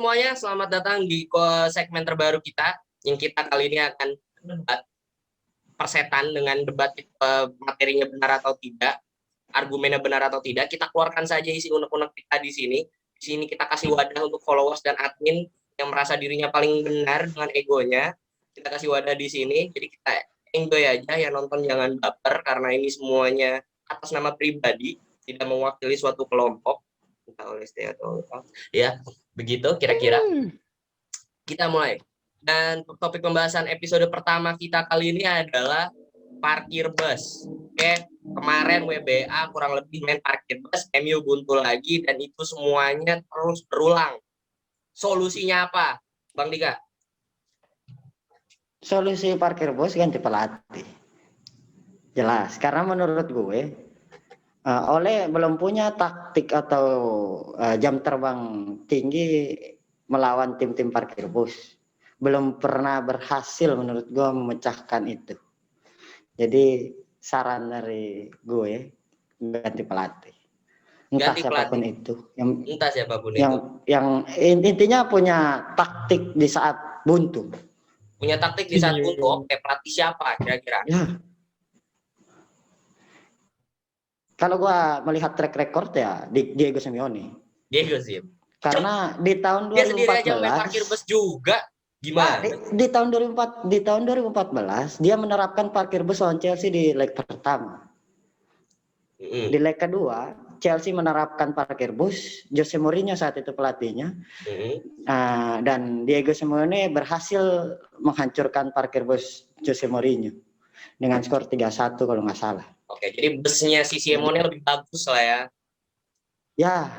semuanya, selamat datang di segmen terbaru kita yang kita kali ini akan debat persetan dengan debat materinya benar atau tidak, argumennya benar atau tidak. Kita keluarkan saja isi unek-unek kita di sini. Di sini kita kasih wadah untuk followers dan admin yang merasa dirinya paling benar dengan egonya. Kita kasih wadah di sini. Jadi kita enjoy aja, ya nonton jangan baper karena ini semuanya atas nama pribadi, tidak mewakili suatu kelompok. Entah oleh atau ya begitu kira-kira. Kita mulai. Dan topik pembahasan episode pertama kita kali ini adalah parkir bus. Oke, kemarin WBA kurang lebih main parkir bus, MU buntu lagi, dan itu semuanya terus berulang. Solusinya apa, Bang Dika? Solusi parkir bus ganti pelatih. Jelas, karena menurut gue Ole belum punya taktik atau jam terbang tinggi melawan tim-tim parkir bus. Belum pernah berhasil menurut gue memecahkan itu. Jadi saran dari gue ganti pelatih. Entah Ganti siapapun pelatih. itu. Entah siapapun yang intinya punya taktik di saat buntu. Punya taktik di saat buntu. Oke, pelatih siapa kira-kira? Ya. Kalau gua melihat track record ya Diego Simeone. Diego sih. Karena di tahun 2014 dia sendiri aja main parkir bus juga. Gimana? Di tahun 2014 dia menerapkan parkir bus lawan Chelsea di leg pertama. Di leg kedua Chelsea menerapkan parkir bus, Jose Mourinho saat itu pelatihnya. Dan Diego Simeone berhasil menghancurkan parkir bus Jose Mourinho dengan skor 3-1 kalau nggak salah. Oke, jadi busnya si Simeone lebih bagus lah ya. Ya.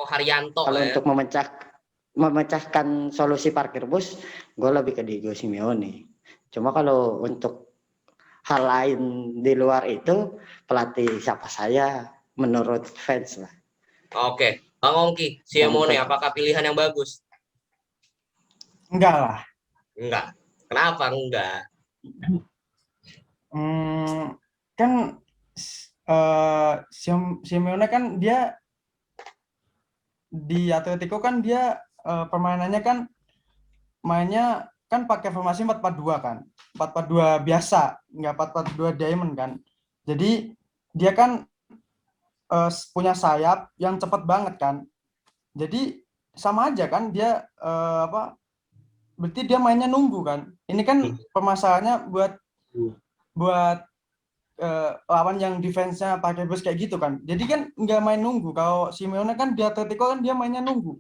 Haryanto kalau ya. Untuk memecahkan solusi parkir bus, gue lebih ke Diego Simeone. Cuma kalau untuk hal lain di luar itu, pelatih siapa saya menurut fans lah. Oke, Bang Ongki, Simeone apakah pilihan yang bagus? Enggak lah. Enggak. Kenapa enggak? Kan Simeone kan dia di Atletico kan dia permainannya kan mainnya kan pakai formasi 4-4-2 kan. 4-4-2 biasa, enggak 4-4-2 diamond kan. Jadi dia kan punya sayap yang cepat banget kan. Jadi sama aja kan dia berarti dia mainnya nunggu kan. Ini kan permasalahannya buat lawan yang defense-nya pakai bus kayak gitu kan. Jadi kan nggak main nunggu. Kalau Simeone kan di Atletico kan dia mainnya nunggu.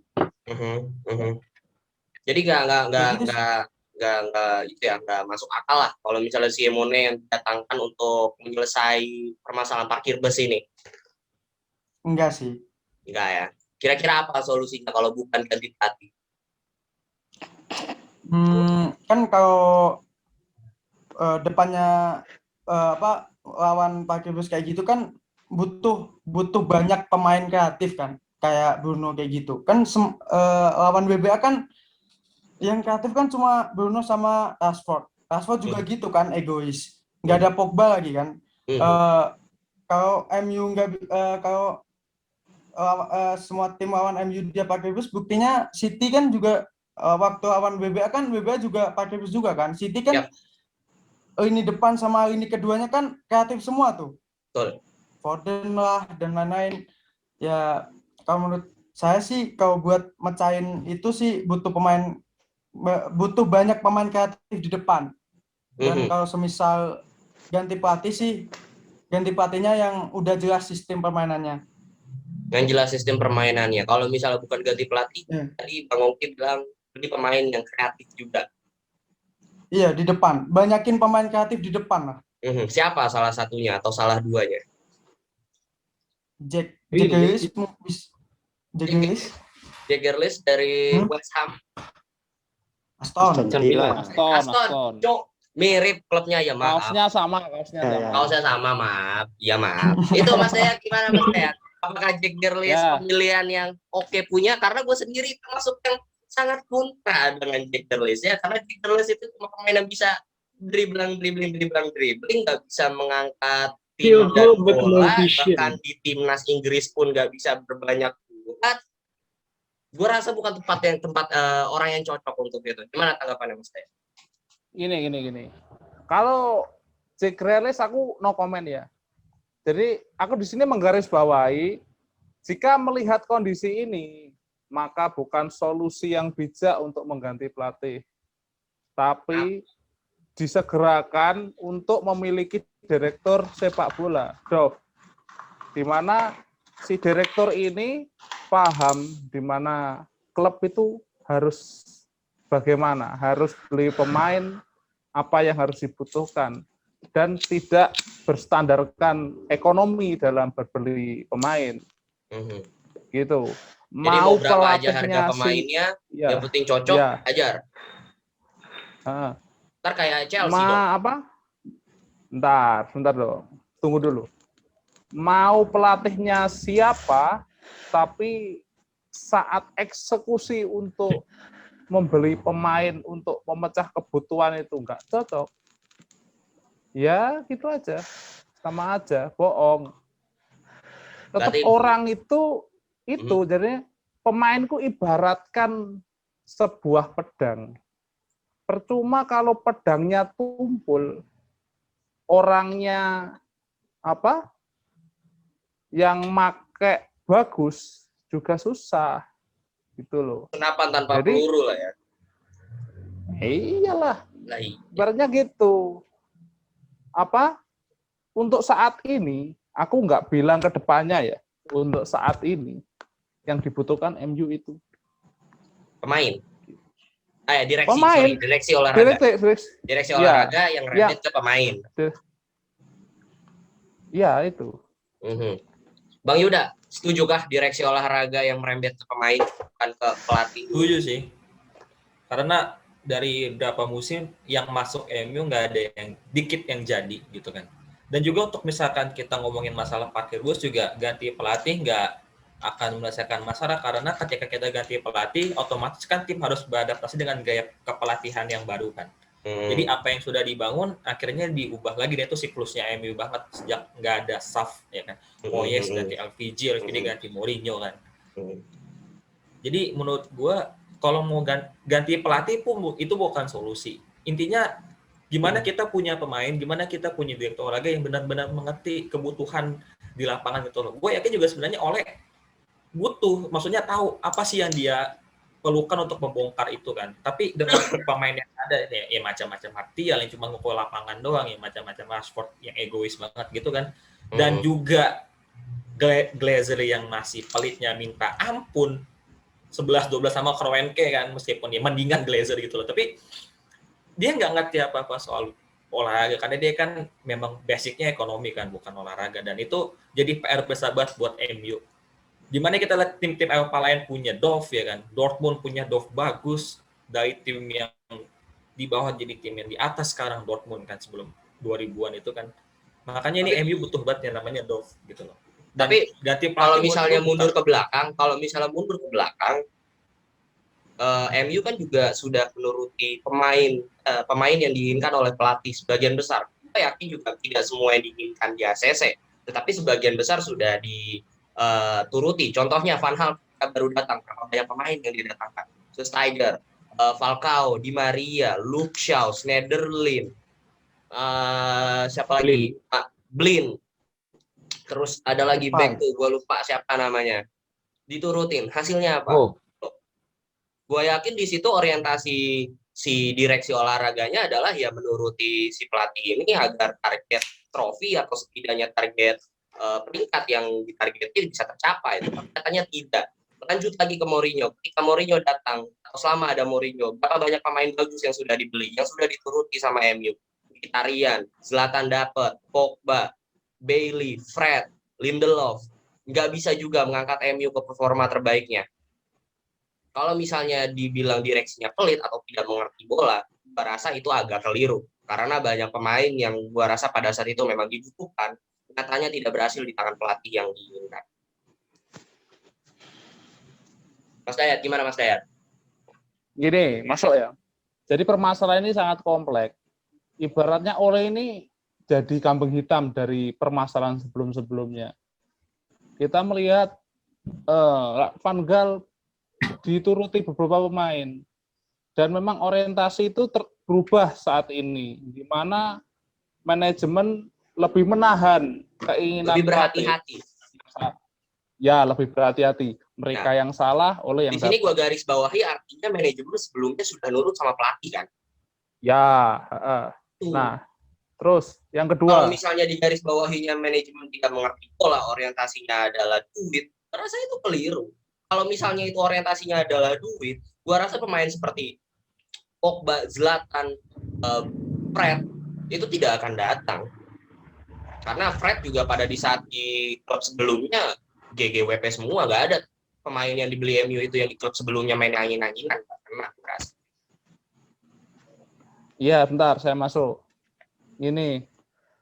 Jadi nggak masuk akal lah kalau misalnya Simeone yang didatangkan untuk menyelesaikan permasalahan parkir bus ini. Enggak sih. Enggak ya. Kira-kira apa solusinya kalau bukan ganti pelatih? Kan kalau depannya lawan parkir bus kayak gitu kan butuh banyak pemain kreatif kan, kayak Bruno kayak gitu kan. Lawan WBA kan yang kreatif kan cuma Bruno sama Rashford juga gitu kan, egois, nggak ada Pogba lagi kan. Kalau MU kalau semua tim lawan MU dia pakai bus, buktinya City kan juga waktu lawan WBA kan WBA juga pakai bus juga kan. City kan lini depan sama lini keduanya kan kreatif semua tuh. Betul. Foden lah dan lain-lain. Ya kalau menurut saya sih kalau buat mecahin itu sih butuh banyak pemain kreatif di depan. Dan kalau semisal ganti pelatih sih ganti pelatihnya yang udah jelas sistem permainannya. Yang jelas sistem permainannya. Kalau misalnya bukan ganti pelatih, tadi Bang Ongki bilang beli pemain yang kreatif juga. Iya, di depan. Banyakin pemain kreatif di depan lah. Siapa salah satunya atau salah duanya? Jack Grealish dari West Ham. Aston. Cok, mirip klubnya ya, maaf. Kaosnya sama. Maaf. Ya maaf. Itu Mas Dayat gimana Mas Dayat? Apakah Jack Grealish pemilihan yang oke punya? Karena gue sendiri termasuk yang sangat kontra dengan Jack Grealish ya, karena Jack Grealish itu cuma pemain yang bisa dribbling, nggak bisa mengangkat tim dan bola, bahkan di timnas Inggris pun nggak bisa berbanyak buat. Gue rasa bukan tempat orang yang cocok untuk itu. Gimana tanggapannya Mas Dayat? Gini. Kalau Jack Grealish aku no comment ya. Jadi aku di sini menggarisbawahi jika melihat kondisi ini maka bukan solusi yang bijak untuk mengganti pelatih, tapi disegerakan untuk memiliki direktur sepak bola, di mana si direktur ini paham di mana klub itu harus bagaimana, harus beli pemain apa yang harus dibutuhkan dan tidak berstandarkan ekonomi dalam berbeli pemain. Gitu. Jadi mau berapa aja harga pemainnya, yang penting cocok, ajar. Ntar kayak Chelsea dong. Apa? Bentar dong. Tunggu dulu. Mau pelatihnya siapa, tapi saat eksekusi untuk membeli pemain untuk memecah kebutuhan itu enggak cocok. Ya, gitu aja. Sama aja, bohong. Tetap berarti, orang itu jadi pemainku ibaratkan sebuah pedang. Percuma kalau pedangnya tumpul, orangnya yang make bagus juga susah. Gitu loh. Kenapa tanpa peluru lah ya? Iyalah. Ibaratnya gitu. Untuk saat ini, aku nggak bilang ke depannya ya, untuk saat ini, yang dibutuhkan MU itu pemain. Direksi olahraga. Direksi olahraga yang rembet ke pemain. Iya, itu. Bang Yuda, setujukah direksi olahraga yang merembet ke pemain, bukan ke pelatih? Setuju sih. Karena dari beberapa musim yang masuk MU nggak ada yang dikit yang jadi gitu kan. Dan juga untuk misalkan kita ngomongin masalah parkir bus juga ganti pelatih nggak akan menyelesaikan masalah karena ketika kita ganti pelatih otomatis kan tim harus beradaptasi dengan gaya kepelatihan yang baru kan. Jadi apa yang sudah dibangun akhirnya diubah lagi dan itu siklusnya MU banget sejak nggak ada SAF ya kan. Moyes ganti LVG ganti Mourinho kan. Jadi menurut gua kalau mau ganti pelatih pun itu bukan solusi. Intinya gimana kita punya pemain, gimana kita punya direktur olahraga yang benar-benar mengerti kebutuhan di lapangan itu loh. Gue yakin juga sebenarnya butuh, maksudnya tahu apa sih yang dia perlukan untuk membongkar itu kan. Tapi dengan pemain yang ada ya macam-macam Martial yang cuma ngukul lapangan doang, ya macam-macam Rashford yang egois banget gitu kan. Dan juga Glazer yang masih pelitnya minta ampun 11-12 sama Kroenke kan, meskipun dia mendingan Glazer gitu loh. Tapi dia nggak ngerti apa-apa soal olahraga karena dia kan memang basicnya ekonomi kan, bukan olahraga. Dan itu jadi PR besar banget buat MU. Dimana kita lihat tim-tim Eropa lain punya Dove ya kan, Dortmund punya Dove bagus dari tim yang di bawah jadi tim yang di atas sekarang Dortmund kan sebelum 2000-an itu kan. Makanya ini MU butuh banget yang namanya Dove gitu loh. Dan tapi kalau misalnya mundur ke belakang, MU kan juga sudah menuruti pemain yang diinginkan oleh pelatih sebagian besar. Kita yakin juga tidak semua yang diinginkan di ACC, tetapi sebagian besar sudah dituruti. Contohnya Van Gaal baru datang, berapa banyak pemain yang didatangkan? Steiger, Falcao, Di Maria, Luke Shaw, Schneiderlin, siapa lagi? Blin. Terus ada lagi back tuh, gue lupa siapa namanya. Diturutin, hasilnya apa? Gue yakin di situ orientasi si direksi olahraganya adalah ya menuruti si pelatih ini agar target trofi atau setidaknya target peringkat yang ditargetkan bisa tercapai. Tapi katanya tidak. Lanjut lagi ke Mourinho. Ketika Mourinho datang atau selama ada Mourinho, berapa banyak pemain bagus yang sudah dibeli, yang sudah dituruti sama MU? Mkhitaryan, Zlatan dapat, Pogba, Bailey, Fred, Lindelof, nggak bisa juga mengangkat MU ke performa terbaiknya. Kalau misalnya dibilang direksinya pelit atau tidak mengerti bola, gue rasa itu agak keliru. Karena banyak pemain yang gue rasa pada saat itu memang dibutuhkan, nyatanya tidak berhasil di tangan pelatih yang diinginkan. Mas Dayat, gimana Mas Dayat? Gini, masuk ya. Jadi permasalahan ini sangat kompleks. Ibaratnya Ole ini jadi kambing hitam dari permasalahan sebelum-sebelumnya. Kita melihat Van Gaal dituruti beberapa pemain. Dan memang orientasi itu berubah saat ini, di mana manajemen lebih menahan keinginan Lebih pelatih. berhati-hati. Ya, lebih berhati-hati. Mereka yang salah oleh yang Di sini dapat. gua garis bawahi artinya manajemen sebelumnya sudah nurut sama pelatih kan. Ya, nah, terus yang kedua. Kalau misalnya di garis bawahinya manajemen tidak mengerti pola orientasinya adalah duit, rasa itu keliru. Kalau misalnya itu orientasinya adalah duit, gua rasa pemain seperti Pogba, Zlatan, Fred itu tidak akan datang. Karena Fred juga pada di saat di klub sebelumnya GGWP semua, nggak ada pemain yang dibeli MU itu yang di klub sebelumnya main angin-anginan. Karena Iya, bentar saya masuk. Ini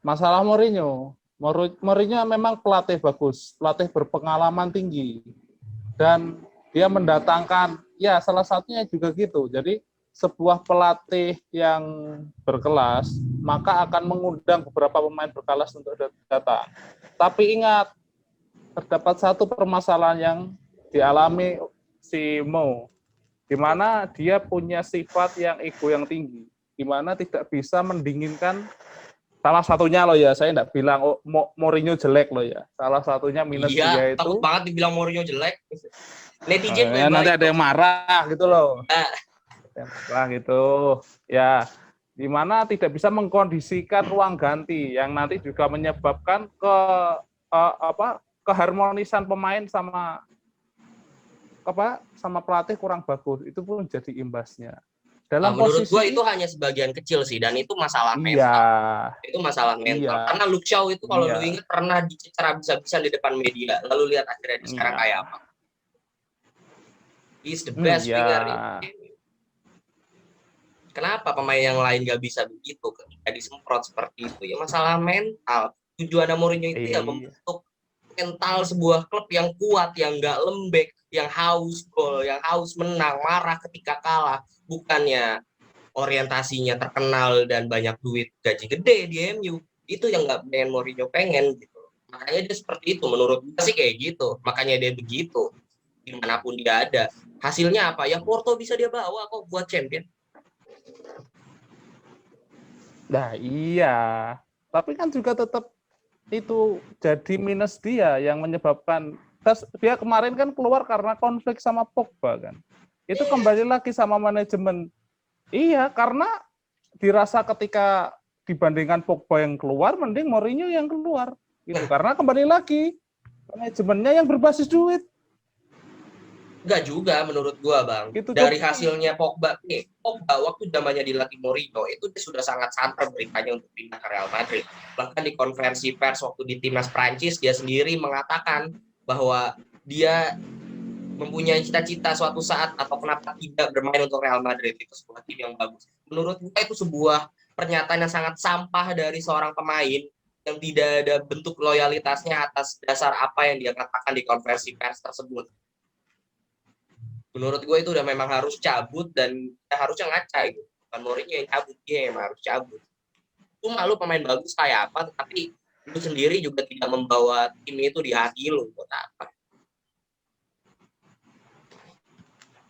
masalah Mourinho. Mourinho memang pelatih bagus, pelatih berpengalaman tinggi, dan dia mendatangkan, ya salah satunya juga gitu. Jadi sebuah pelatih yang berkelas maka akan mengundang beberapa pemain berkelas untuk datang. Tapi ingat, terdapat satu permasalahan yang dialami si Mo, di mana dia punya sifat yang ego yang tinggi, di mana tidak bisa mendinginkan. Salah satunya loh ya, saya tidak bilang Mourinho jelek loh ya. Salah satunya minus dia itu. takut banget dibilang Mourinho jelek. Netizen ya, nanti ada yang marah gitu loh. Yang marah gitu. Ya, di mana tidak bisa mengkondisikan ruang ganti yang nanti juga menyebabkan keharmonisan pemain sama pelatih kurang bagus. Itu pun jadi imbasnya. Dalam menurut posisi gue itu hanya sebagian kecil sih, dan itu masalah mental. Iya. Itu masalah mental. Iya. Karena Luke Shaw itu kalau Iya. lu ingat pernah dicecer habis-habisan di depan media. Lalu lihat akhirnya dia sekarang kayak apa. He's the best winger. Kenapa pemain yang lain gak bisa begitu ketika disemprot seperti itu? Ya masalah mental. Tujuan Mourinho itu ya membentuk mental sebuah klub yang kuat, yang gak lembek, yang haus gol, yang haus menang, marah ketika kalah. Bukannya orientasinya terkenal dan banyak duit, gaji gede di MU. Itu yang gak pengen Mourinho pengen gitu. Makanya dia seperti itu, menurut gue sih kayak gitu. Makanya dia begitu dimanapun dia ada. Hasilnya apa? Ya Porto bisa dia bawa kok buat champion. Nah iya, tapi kan juga tetap itu jadi minus dia yang menyebabkan dia kemarin kan keluar karena konflik sama Pogba kan. Itu kembali lagi sama manajemen. Iya, karena dirasa ketika dibandingkan Pogba yang keluar, mending Mourinho yang keluar. Gitu. Karena kembali lagi manajemennya yang berbasis duit. Enggak juga menurut gua, Bang. Gitu, dari hasilnya Pogba waktu zamannya dilatih Mourinho itu dia sudah sangat santer beritanya untuk pindah ke Real Madrid. Bahkan di konferensi pers waktu di timnas Prancis dia sendiri mengatakan bahwa dia mempunyai cita-cita suatu saat atau kenapa tidak bermain untuk Real Madrid, itu sebuah tim yang bagus. Menurut gua itu sebuah pernyataan yang sangat sampah dari seorang pemain yang tidak ada bentuk loyalitasnya atas dasar apa yang dia katakan di konferensi pers tersebut. Menurut gue itu udah memang harus cabut dan harusnya ngaca gitu. Bukan Mourinho yang cabut, dia yang harus cabut. Cuma lu pemain bagus kayak apa, tapi lu sendiri juga tidak membawa tim itu di hati lu. Buat apa?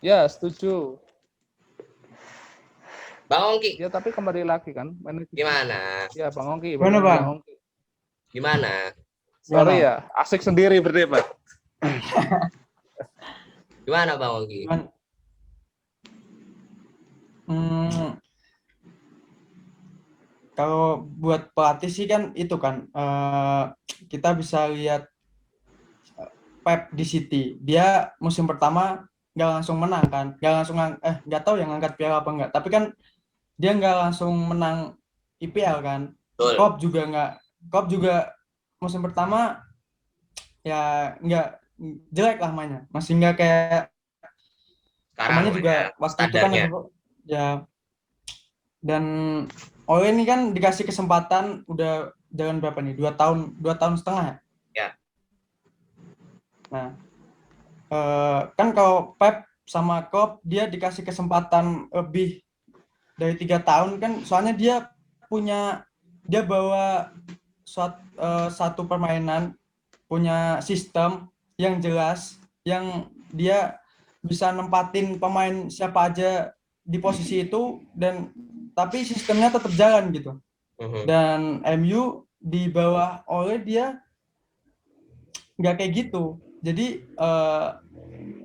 Ya, setuju. Bang Ongki. Ya, tapi kembali lagi kan. Gimana? Ya, Bang Ongki. Gimana, Bang? Gimana? Sorry ya, asik sendiri berdebat. Gimana Bang Ongki? Kalau buat pelatih sih kan itu kan kita bisa lihat Pep di City. Dia musim pertama nggak langsung menang kan, nggak tahu yang ngangkat piala apa enggak. Tapi kan dia nggak langsung menang IPL kan. Klopp juga musim pertama ya nggak jelek lah mainnya, masih nggak kayak namanya juga waktu itu kan ya. Dan Ole ini kan dikasih kesempatan udah jalan berapa nih, 2 tahun setengah ya. Nah kan kalau Pep sama Klopp dia dikasih kesempatan lebih dari 3 tahun kan, soalnya dia bawa satu permainan, punya sistem yang jelas, yang dia bisa nempatin pemain siapa aja di posisi itu, dan tapi sistemnya tetap jalan gitu. Dan MU di bawah Ole dia nggak kayak gitu. Jadi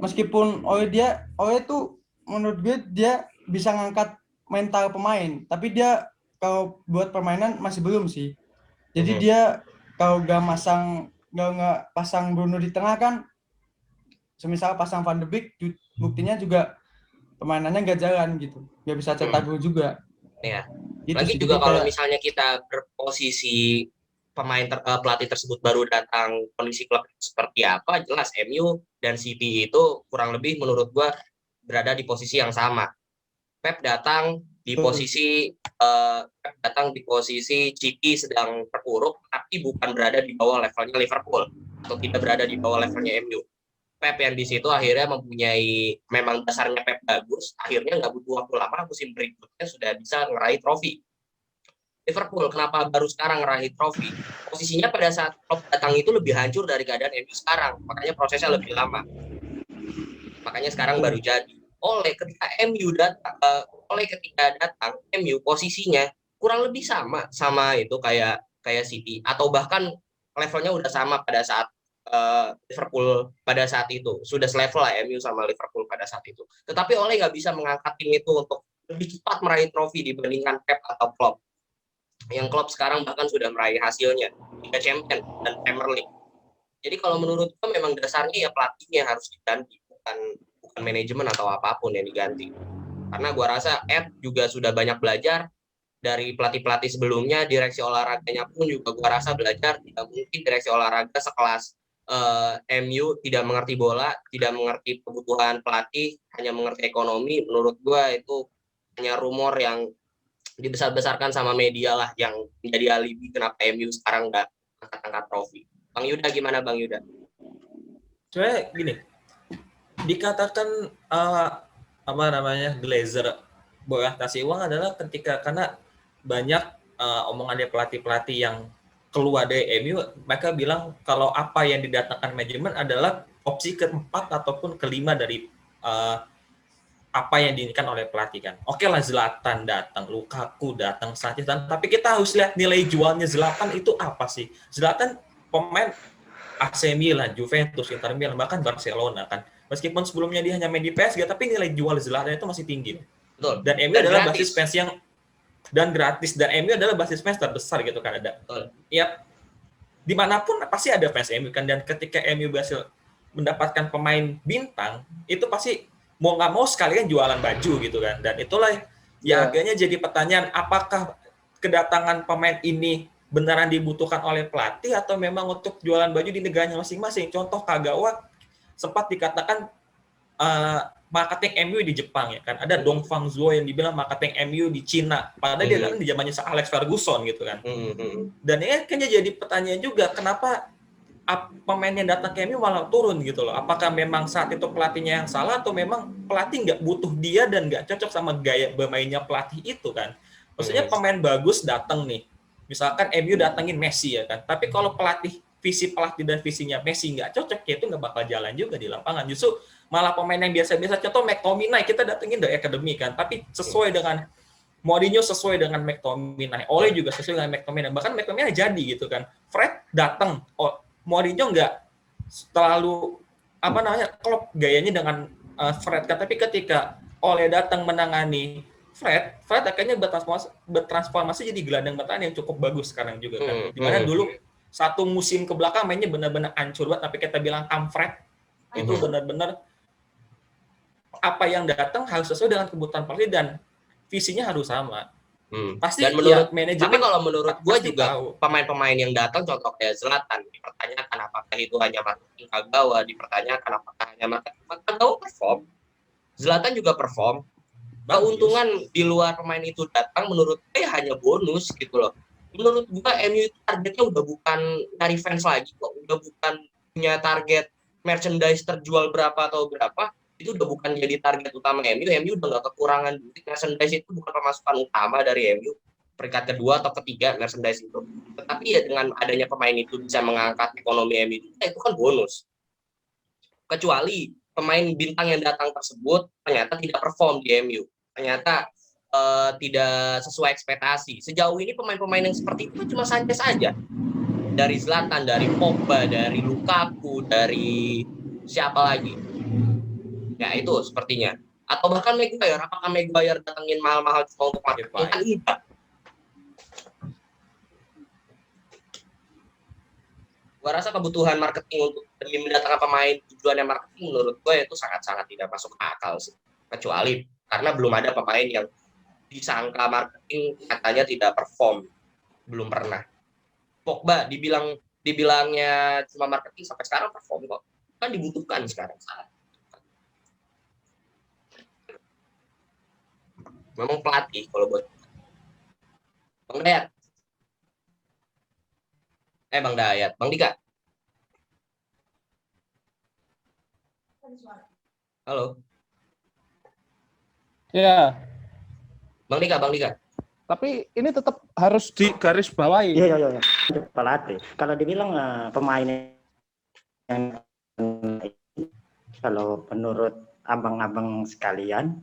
meskipun Ole tuh menurut gue dia bisa ngangkat mental pemain, tapi dia kalau buat permainan masih belum sih. Jadi dia kalau nggak pasang Bruno di tengah kan, semisal pasang Van de Beek, buktinya juga permainannya nggak jalan gitu, nggak bisa cetak gol juga. Ya. Gitu Lagi sih, juga jadi kalau kayak- misalnya kita berposisi pelatih tersebut baru datang, kondisi klub seperti apa, jelas MU dan City itu kurang lebih menurut gua berada di posisi yang sama. Pep datang di posisi City sedang terpuruk, tapi bukan berada di bawah levelnya Liverpool atau tidak berada di bawah levelnya MU. Pep yang di situ akhirnya mempunyai, memang dasarnya Pep bagus, akhirnya nggak butuh waktu lama, musim berikutnya sudah bisa meraih trofi. Liverpool kenapa baru sekarang meraih trofi? Posisinya pada saat Klopp datang itu lebih hancur dari keadaan MU sekarang, makanya prosesnya lebih lama. Makanya sekarang baru jadi. Ketika datang MU posisinya kurang lebih sama itu kayak City, atau bahkan levelnya udah sama pada saat Liverpool pada saat itu, sudah selevel lah MU sama Liverpool pada saat itu. Tetapi Ole nggak bisa mengangkat tim itu untuk lebih cepat meraih trofi dibandingkan Pep atau Klopp. Yang Klopp sekarang bahkan sudah meraih hasilnya, Liga Champions dan Premier League. Jadi kalau menurut gue memang dasarnya ya pelatihnya harus diganti, bukan manajemen atau apapun yang diganti. Karena gue rasa Ed juga sudah banyak belajar dari pelatih-pelatih sebelumnya, direksi olahraganya pun juga gue rasa belajar. Tidak mungkin direksi olahraga sekelas MU tidak mengerti bola, tidak mengerti kebutuhan pelatih, hanya mengerti ekonomi. Menurut gue itu hanya rumor yang dibesar-besarkan sama media lah, yang menjadi alibi kenapa MU sekarang nggak angkat-angkat trofi. Bang Yuda gimana Bang Yuda? Sebenarnya gini, dikatakan Glazer beradaptasi uang adalah ketika karena banyak omongan dari pelatih-pelatih yang keluar dari MU, mereka bilang kalau apa yang didatangkan manajemen adalah opsi keempat ataupun kelima dari apa yang diinginkan oleh pelatih kan. Oke lah, Zlatan datang, Lukaku datang, Sanchez datang, tapi kita harus lihat nilai jualnya Zlatan itu apa sih. Zlatan pemain AC Milan, Juventus, Inter Milan, bahkan Barcelona kan. Meskipun sebelumnya dia hanya main di PSG, tapi nilai jual Zlatan itu masih tinggi. Betul. Dan MU adalah basis fans yang dan gratis, dan MU adalah basis fans terbesar gitu kan ada. Ya, dimanapun pasti ada fans MU kan, dan ketika MU berhasil mendapatkan pemain bintang, itu pasti mau nggak mau sekalian jualan baju gitu kan. Dan itulah ya agaknya jadi pertanyaan, apakah kedatangan pemain ini beneran dibutuhkan oleh pelatih atau memang untuk jualan baju di negaranya masing-masing. Contoh Kagawa sempat dikatakan marketing MU di Jepang ya kan. Ada Dong Fangzhuo yang dibilang marketing MU di Cina. Padahal dia kan di zamannya Alex Ferguson gitu kan. Dan ini kayaknya jadi pertanyaan juga, kenapa pemain yang datang ke MU malah turun gitu loh. Apakah memang saat itu pelatihnya yang salah atau memang pelatih nggak butuh dia dan nggak cocok sama gaya bermainnya pelatih itu kan. Maksudnya pemain bagus datang nih. Misalkan MU datengin Messi ya kan. Tapi kalau visi pelatih dan visinya Messi nggak cocok, ya itu nggak bakal jalan juga di lapangan. Justru malah pemain yang biasa-biasa, contoh McTominay, kita datengin dari akademi kan. Tapi sesuai dengan Mourinho, sesuai dengan McTominay. Ole juga sesuai dengan McTominay. Bahkan McTominay jadi gitu kan. Fred datang, Mourinho nggak terlalu klop gayanya dengan Fred kan. Tapi ketika Ole datang menangani Fred akhirnya bertransformasi jadi gelandang bertahan yang cukup bagus sekarang juga kan. Dimana dulu satu musim ke belakang mainnya benar-benar hancur banget, tapi kita bilang Fred itu benar-benar apa yang datang harus sesuai dengan kebutuhan pelatih dan visinya harus sama. Pasti dan menurut manajemen. Tapi kalau menurut gue juga pemain-pemain yang datang, contoh kayak Zlatan, dipertanyakan apakah itu hanya marketing Kagawa, dipertanyakan apakah hanya marketing Kagawa perform, Zlatan juga perform. Keuntungan di luar pemain itu datang menurut saya hanya bonus gitu loh. Menurut gue MU itu targetnya udah bukan dari fans lagi kok, udah bukan punya target merchandise terjual berapa atau berapa, itu udah bukan jadi target utama MU. MU udah nggak kekurangan duit, merchandise itu bukan pemasukan utama dari MU, peringkat kedua atau ketiga merchandise itu. Tetapi ya dengan adanya pemain itu bisa mengangkat ekonomi MU itu kan bonus. Kecuali pemain bintang yang datang tersebut ternyata tidak perform di MU. Ternyata tidak sesuai ekspektasi. Sejauh ini pemain-pemain yang seperti itu cuma Sanchez saja. Dari Zlatan, dari Pogba, dari Lukaku, dari siapa lagi? Ya itu sepertinya. Atau bahkan Maguire, apakah Maguire datangin mahal-mahal cuma untuk marketing? Kan tidak. Gua rasa kebutuhan marketing untuk demi mendatangkan pemain tujuannya marketing menurut gue itu sangat-sangat tidak masuk akal sih. Kecuali karena belum ada pemain yang disangka marketing katanya tidak perform, belum pernah. Pogba dibilangnya cuma marketing sampai sekarang perform kok, kan dibutuhkan sekarang. Memang pelatih kalau buat Bang Dayat, Bang Dayat, Bang Dika, halo, Ya, Bang Dika. tapi ini tetap harus digarisbawahi. Iya. Pelatih. Kalau dibilang pemain yang kalau menurut abang-abang sekalian,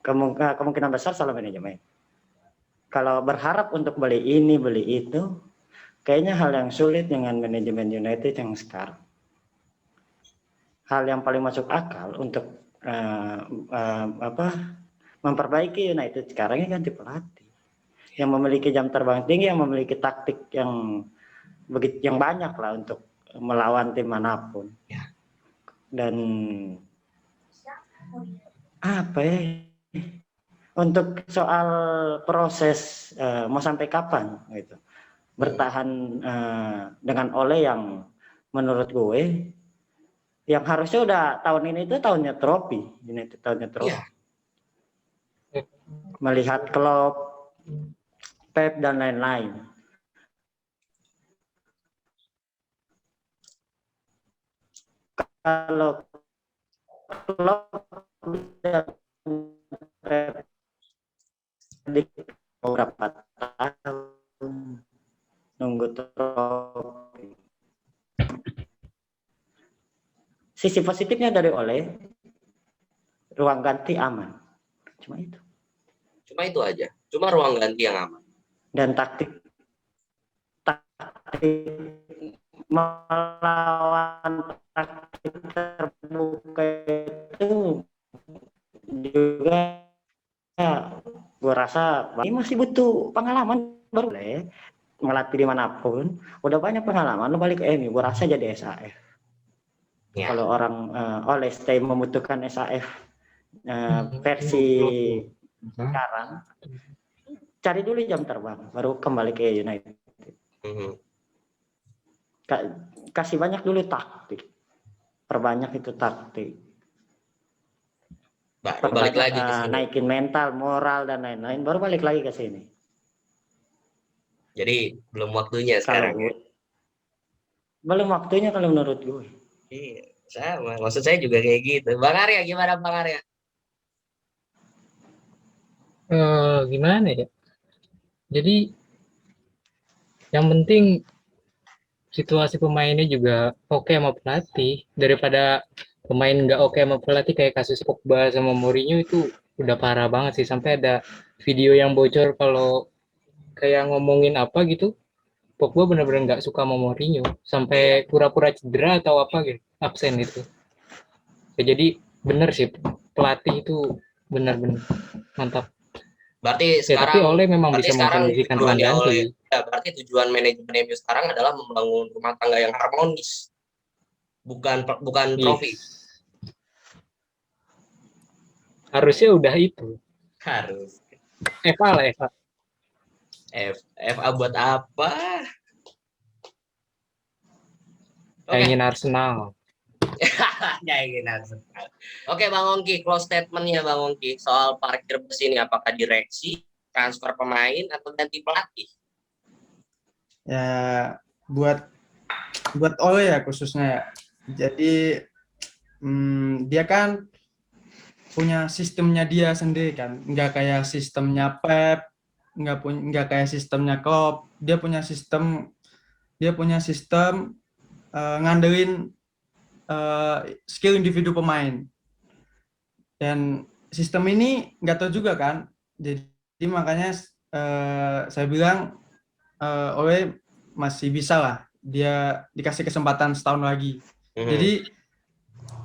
kemungkinan besar salah manajemen. Kalau berharap untuk beli ini, beli itu, kayaknya hal yang sulit dengan manajemen United yang sekarang. Hal yang paling masuk akal untuk memperbaiki United sekarang ini ganti pelatih yang memiliki jam terbang tinggi, yang memiliki taktik yang banyak lah untuk melawan tim manapun. Dan apa ya? Untuk soal proses mau sampai kapan gitu. Bertahan dengan Ole yang menurut gue yang harusnya udah tahun ini itu tahunnya trofi, United tahunnya trofi. Yeah. Melihat Klopp, Pep dan lain-lain. Kalau Klopp beberapa tahun nunggu trofi. Sisi positifnya dari Ole, ruang ganti aman. Cuma itu aja. Cuma ruang ganti yang aman. Dan taktik melawan taktik terbuka itu juga gue rasa ini masih butuh pengalaman baru ya. Melatih dimanapun udah banyak pengalaman, lu balik ke MU gue rasa jadi SAF ya. Kalau orang oleh stay membutuhkan SAF versi sekarang, cari dulu jam terbang baru kembali ke United. Kasih banyak dulu taktik, perbanyak itu taktik. Balik lagi ke sini. Naikin mental, moral dan lain-lain, baru balik lagi ke sini. Jadi belum waktunya sekarang. Belum waktunya kalau menurut gue. Iya, sama. Maksud saya juga kayak gitu. Bang Arya, gimana Bang Arya? Gimana ya? Jadi yang penting situasi pemainnya juga oke sama pelatih, daripada pemain nggak oke sama pelatih kayak kasus Pogba sama Mourinho itu udah parah banget sih. Sampai ada video yang bocor kalau kayak ngomongin apa gitu, Pogba benar-benar nggak suka sama Mourinho sampai pura-pura cedera atau apa gitu, absen itu. Ya, jadi bener sih pelatih itu benar-benar mantap. Berarti ya, sekarang, tapi Ole memang bisa mengkondisikan ruang ganti. Ya, berarti tujuan manajemen MU sekarang adalah membangun rumah tangga yang harmonis, bukan trofi. Harusnya udah itu. Harus. FA lah FA. FA buat apa? Ingin Arsenal. Ingin Arsenal. Oke, Bang Ongki, close statement-nya Bang Ongki soal parkir bus ini, apakah direksi, transfer pemain atau ganti pelatih? Ya buat Ole ya khususnya ya. Jadi dia kan punya sistemnya dia sendiri kan, nggak kayak sistemnya Pep, nggak kayak sistemnya Klopp. Dia punya sistem ngandelin skill individu pemain. Dan sistem ini nggak tahu juga kan, jadi makanya saya bilang Ole masih bisa lah, dia dikasih kesempatan setahun lagi. Jadi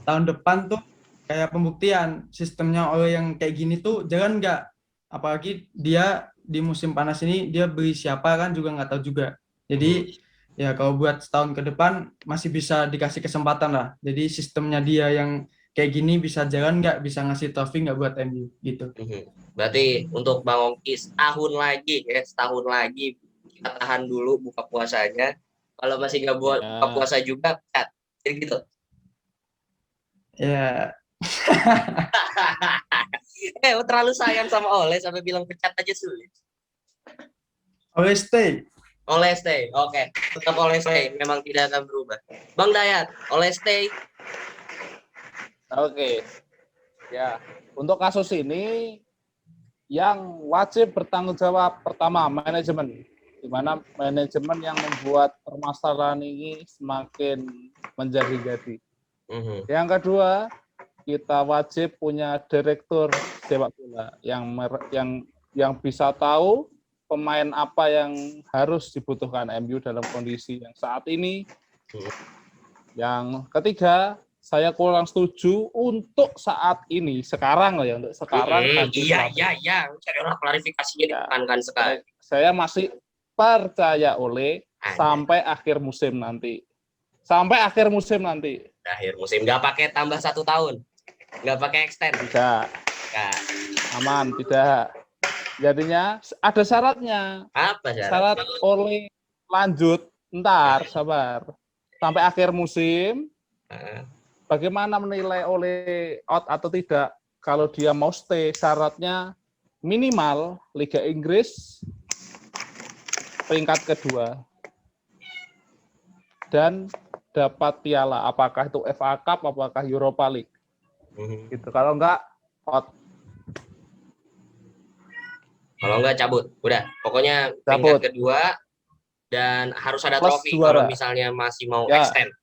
tahun depan tuh kayak pembuktian sistemnya Ole yang kayak gini tuh jalan nggak, apalagi dia di musim panas ini dia beli siapa kan juga nggak tahu juga. Jadi ya kalau buat setahun ke depan masih bisa dikasih kesempatan lah. Jadi sistemnya dia yang kayak gini bisa jalan nggak, bisa ngasih taufik nggak buat MU gitu. Berarti untuk Bang Ongki setahun lagi kita tahan dulu buka puasanya. Kalau masih nggak buat buka puasa juga, pecat. Jadi gitu. Ya. Terlalu sayang sama Ole sampai bilang pecat aja sulit. Ole stay. Ole stay, oke. Tetap Ole stay, memang tidak akan berubah. Bang Dayat, Ole stay. Oke. Ya, untuk kasus ini yang wajib bertanggung jawab pertama manajemen, di mana manajemen yang membuat permasalahan ini semakin menjadi-jadi. Yang kedua, kita wajib punya direktur sepak bola yang bisa tahu pemain apa yang harus dibutuhkan MU dalam kondisi yang saat ini. Yang ketiga, saya kurang setuju untuk saat ini, sekarang lah ya, untuk sekarang. Iya. Cari orang klarifikasinya ditekankan sekali. Saya masih percaya Ole sampai akhir musim nanti. Akhir musim, nggak pakai tambah 1 tahun, nggak pakai extend. Tidak. Nggak. Aman, tidak. Jadinya ada syaratnya. Apa Syarat Ole lanjut, sabar. Sampai akhir musim. Bagaimana menilai Ole out atau tidak? Kalau dia mau stay, syaratnya minimal Liga Inggris peringkat kedua dan dapat piala, apakah itu FA Cup, apakah Europa League. Gitu. Kalau enggak, out. Kalau enggak cabut, udah. Pokoknya peringkat kedua dan harus ada plus trofi juara. kalau misalnya masih mau extend.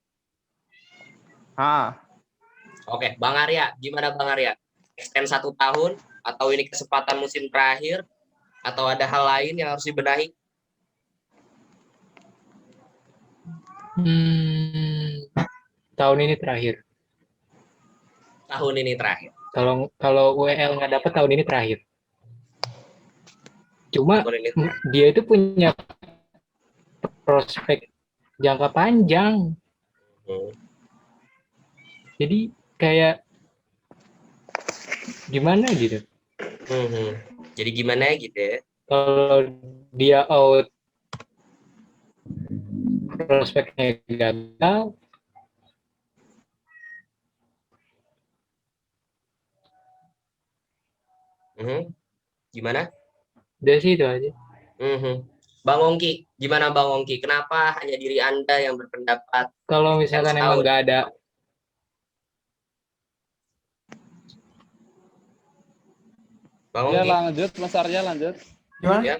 Oke, Bang Arya, gimana Bang Arya? Extend 1 tahun atau ini kesempatan musim terakhir atau ada hal lain yang harus dibenahi? Tahun ini terakhir. Tahun ini terakhir. Kalau UEL nggak dapat tahun ini terakhir. Cuma dia itu punya prospek jangka panjang. Jadi kayak gimana gitu. Jadi gimana gitu ya? Kalau dia out, prospeknya gagal. Gimana? Udah sih itu aja. Bang Ongki, gimana Bang Ongki? Kenapa hanya diri Anda yang berpendapat? Kalau misalkan emang nggak ada. Bang Ya Ongki. lanjut, Mas Arya lanjut. Gimana? Ya.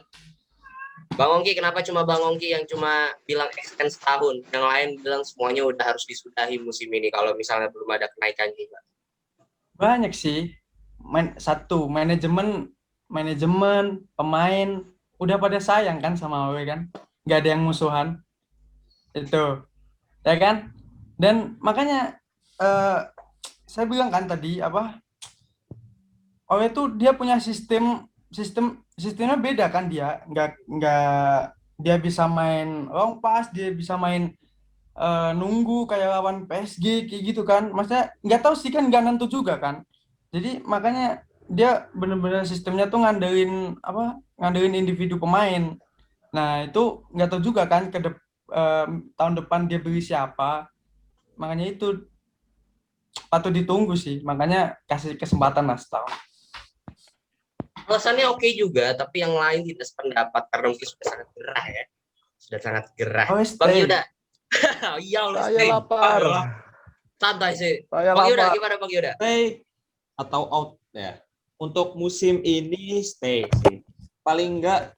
Bang Ongki, kenapa cuma Bang Ongki yang cuma bilang extend setahun? Yang lain bilang semuanya udah harus disudahi musim ini kalau misalnya belum ada kenaikan juga. Banyak sih. Satu, manajemen, pemain udah pada sayang kan sama Ole kan. Nggak ada yang musuhan. Itu. Ya kan? Dan makanya saya bilang kan tadi Ole tuh dia punya sistemnya beda kan, dia nggak dia bisa main long pass, dia bisa main nunggu kayak lawan PSG kayak gitu kan, maksudnya nggak tahu sih kan, nggak nentu juga kan, jadi makanya dia bener-bener sistemnya tuh ngandelin individu pemain. Nah itu nggak tahu juga kan tahun depan dia beli siapa, makanya itu patut ditunggu sih, makanya kasih kesempatan lah setahun. Alasannya oke juga, tapi yang lain tidak sependapat karena mungkin sudah sangat gerah ya. Sudah sangat gerah. Bang Yuda. Iya, saya lapar. Santai sih. Saya Bang Yuda, lapar. gimana Bang Yuda? Stay atau out ya. Untuk musim ini stay sih. Paling enggak,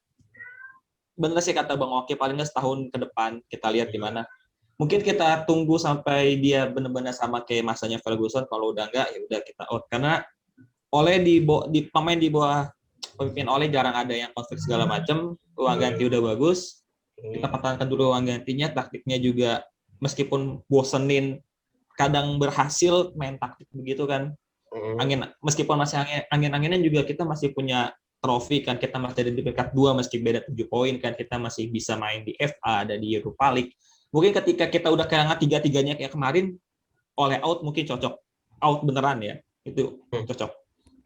bener sih kata Bang Oki, paling enggak setahun ke depan kita lihat di mana. mungkin kita tunggu sampai dia benar-benar sama kayak masanya Ferguson. Kalau udah enggak, ya udah kita out. Karena Ole di pemain di bawah pemimpin Ole jarang ada yang konflik segala macam. Ruang ganti udah bagus. Kita pertahankan dulu ruang gantinya. Taktiknya juga meskipun bosenin, kadang berhasil main taktik begitu kan. Meskipun masih angin-anginan juga kita masih punya trofi kan, kita masih ada di peringkat 2 meski beda 7 poin kan, kita masih bisa main di FA, ada di Europa League. Mungkin ketika kita udah kehilangan tiga-tiganya kayak kemarin, Oleh out mungkin cocok. Out beneran ya, itu cocok.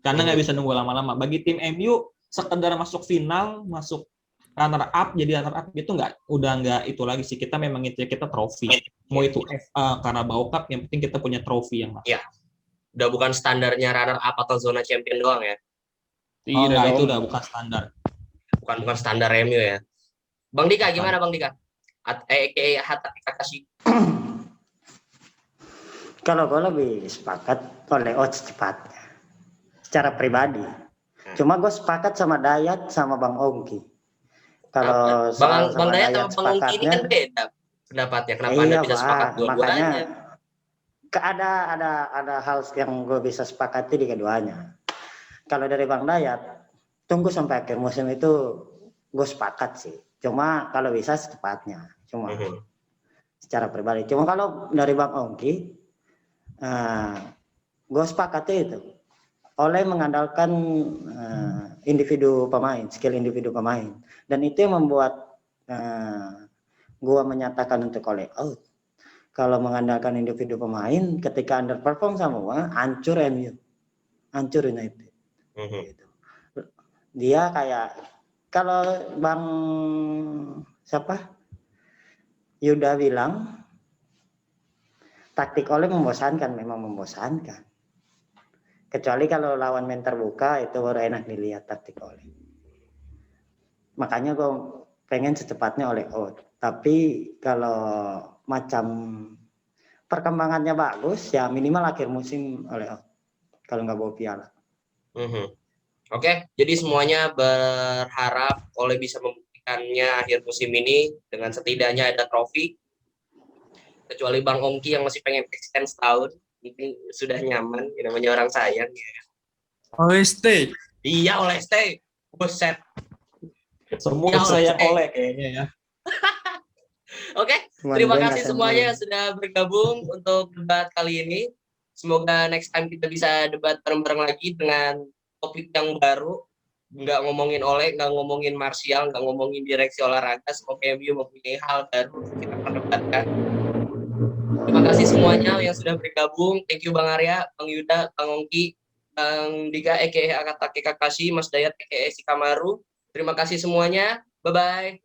Karena nggak bisa nunggu lama-lama. Bagi tim MU, sekedar masuk final, masuk runner up, jadi runner up itu udah nggak itu lagi sih. Kita memang itu kita trofi. Mau itu FA, Carabao Cup, yang penting kita punya trofi yang masuk. Ya, udah bukan standarnya runner up atau zona champion doang ya. Tidak, itu udah bukan standar. Bukan standar MU ya. Bang Dika, gimana Bang Dika? Hatta Kakashi. Kalau gue lebih sepakat oleh odds cepatnya, secara pribadi. Cuma gue sepakat sama Dayat sama Bang Ongki. Kalau Bang Dayat sama Bang Ongki ini kan beda pendapatnya. Kenapa Anda bisa sepakat dua-duanya? Makanya ada hal yang gue bisa sepakati di keduanya. Kalau dari Bang Dayat, tunggu sampai akhir musim itu gue sepakat sih. Cuma kalau bisa secepatnya. Cuma secara pribadi. Cuma kalau dari Bang Ongki, gue sepakatnya itu. Oleh mengandalkan individu pemain, skill individu pemain. Dan itu yang membuat gue menyatakan untuk Oleh out. Kalau mengandalkan individu pemain, ketika underperform semua, hancur MU. Hancur United. Gitu. Dia kayak, kalau Bang Yuda bilang, taktik Oleh membosankan, memang membosankan. Kecuali kalau lawan main terbuka, itu baru enak dilihat taktik Oleh. Makanya gue pengen secepatnya Oleh out. Tapi kalau macam perkembangannya bagus, ya minimal akhir musim Oleh out. Kalau nggak bawa piala. Oke, jadi semuanya berharap Oleh bisa membuktikannya akhir musim ini dengan setidaknya ada trofi. Kecuali Bang Ongki yang masih pengen extend setahun, mungkin sudah nyaman, namanya orang sayang. Ya. Oleh stay. Iya, Oleh stay. Buset. Semua saya Oleh kayaknya ya. Oke, terima kasih semuanya yang sudah bergabung untuk debat kali ini. Semoga next time kita bisa debat bareng-bareng lagi dengan topik yang baru. Nggak ngomongin Oleh, nggak ngomongin Martial, nggak ngomongin direksi olahraga. Semoga MU mempunyai hal baru untuk kita perdebatkan. Terima kasih semuanya yang sudah bergabung. Thank you Bang Arya, Bang Yuda, Bang Ongki, Bang Dika, Aka Kakashi, Mas Dayat, Aka Sikamaru. Terima kasih semuanya. Bye-bye.